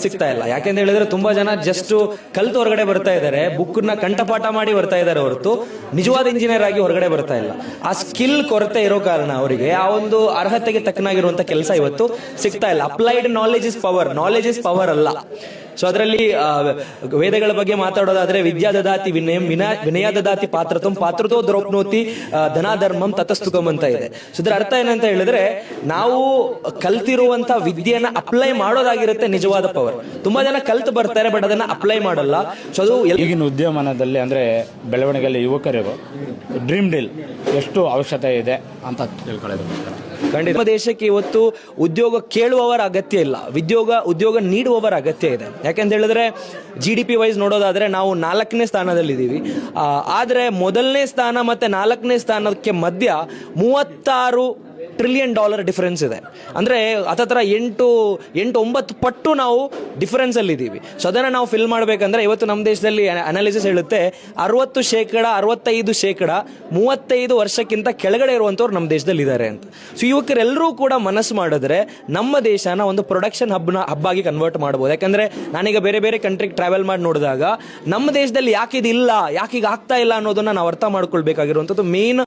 ಸಿಗ್ತಾ ಇಲ್ಲ. ಯಾಕೆಂತ ಹೇಳಿದ್ರೆ ತುಂಬಾ ಜನ ಜಸ್ಟ್ ಕಲ್ತು ಹೊರಗಡೆ ಬರ್ತಾ ಇದ್ದಾರೆ, ಬುಕ್ ನ ಕಂಠಪಾಠ ಮಾಡಿ ಬರ್ತಾ ಇದ್ದಾರೆ ಹೊರತು ನಿಜವಾದ ಇಂಜಿನಿಯರ್ ಆಗಿ ಹೊರಗಡೆ ಬರ್ತಾ ಇಲ್ಲ. ಆ ಸ್ಕಿಲ್ ಕೊರತೆ ಇರೋ ಕಾರಣ ಅವರಿಗೆ ಆ ಒಂದು ಅರ್ಹತೆಗೆ ತಕ್ಕನಾಗಿರುವಂತ ಕೆಲಸ ಇವತ್ತು ಸಿಗ್ತಾ ಇಲ್ಲ. Applied knowledge is power, knowledge is power ಅಲ್ಲ. ಸೊ ಅದರಲ್ಲಿ ವೇದಗಳ ಬಗ್ಗೆ ಮಾತಾಡೋದಾದ್ರೆ ವಿದ್ಯಾ ದದಾತಿ ವಿನಯ ದದಾತಿ ಪಾತ್ರತಂ ಪಾತ್ರತೋ ದ್ರೌಪ್ನೋತಿ ಧನಾಧರ್ಮಂ ತತಸ್ತುಕಂ ಅಂತ ಇದೆ. ಸೊ ಇದರ ಅರ್ಥ ಏನಂತ ಹೇಳಿದ್ರೆ ನಾವು ಕಲ್ತಿರುವಂತ ವಿದ್ಯೆಯನ್ನ ಅಪ್ಲೈ ಮಾಡೋದಾಗಿರುತ್ತೆ ನಿಜವಾದ ಪವರ್. ತುಂಬಾ ಜನ ಕಲ್ತು ಬರ್ತಾರೆ ಬಟ್ ಅದನ್ನ ಅಪ್ಲೈ ಮಾಡಲ್ಲ. ಸೊ ಅದು ಈಗಿನ ಉದ್ಯಮದಲ್ಲಿ ಅಂದ್ರೆ ಬೆಳವಣಿಗೆಯಲ್ಲಿ ಯುವಕರಿಗೂ ಡ್ರೀಮ್ ಡೀಲ್ ಎಷ್ಟು ಅವಶ್ಯಕತೆ ಇದೆ ಅಂತ ತಿಳ್ಕೊಳ್ಳೋದು. ಖಂಡಿತ ನಮ್ಮ ದೇಶಕ್ಕೆ ಇವತ್ತು ಉದ್ಯೋಗ ಕೇಳುವವರ ಅಗತ್ಯ ಇಲ್ಲ, ಉದ್ಯೋಗ ನೀಡುವವರ ಅಗತ್ಯ ಇದೆ. ಯಾಕೆಂತ ಹೇಳಿದ್ರೆ GDP ವೈಸ್ ನೋಡೋದಾದ್ರೆ ನಾವು 4ನೇ ಸ್ಥಾನದಲ್ಲಿದ್ದೀವಿ. ಆದ್ರೆ ಮೊದಲನೇ ಸ್ಥಾನ ಮತ್ತೆ 4ನೇ ಸ್ಥಾನಕ್ಕೆ ಮಧ್ಯ $36 ಟ್ರಿಲಿಯನ್ ಡಿಫರೆನ್ಸ್ ಇದೆ. ಅಂದ್ರೆ ಹತ್ತತ್ರ 8-9 ಪಟ್ಟು ನಾವು ಡಿಫರೆನ್ಸ್ ಅಲ್ಲಿ ಇದ್ದೀವಿ. ಸೊ ಅದನ್ನ ನಾವು ಫಿಲ್ ಮಾಡ್ಬೇಕಂದ್ರೆ ಇವತ್ತು ನಮ್ಮ ದೇಶದಲ್ಲಿ ಅನಾಲಿಸಿಸ್ ಹೇಳುತ್ತೆ 65% 35 ವರ್ಷಕ್ಕಿಂತ ಕೆಳಗಡೆ ಇರುವಂತವ್ರು ನಮ್ಮ ದೇಶದಲ್ಲಿ ಇದ್ದಾರೆ ಅಂತ. ಸೊ ಯುವಕರೆಲ್ಲರೂ ಕೂಡ ಮನಸ್ಸು ಮಾಡಿದ್ರೆ ನಮ್ಮ ದೇಶನ ಒಂದು ಪ್ರೊಡಕ್ಷನ್ ಹಬ್ ಆಗಿ ಕನ್ವರ್ಟ್ ಮಾಡಬಹುದು. ಯಾಕಂದ್ರೆ ನಾನೀಗ ಬೇರೆ ಬೇರೆ ಕಂಟ್ರಿಗೆ ಟ್ರಾವೆಲ್ ಮಾಡಿ ನೋಡಿದಾಗ ನಮ್ಮ ದೇಶದಲ್ಲಿ ಯಾಕಿದಿಲ್ಲ, ಯಾಕೀಗ ಆಗ್ತಾ ಇಲ್ಲ ಅನ್ನೋದನ್ನ ನಾವು ಅರ್ಥ ಮಾಡ್ಕೊಳ್ಬೇಕಾಗಿರುವಂತದ್ದು ಮೇನ್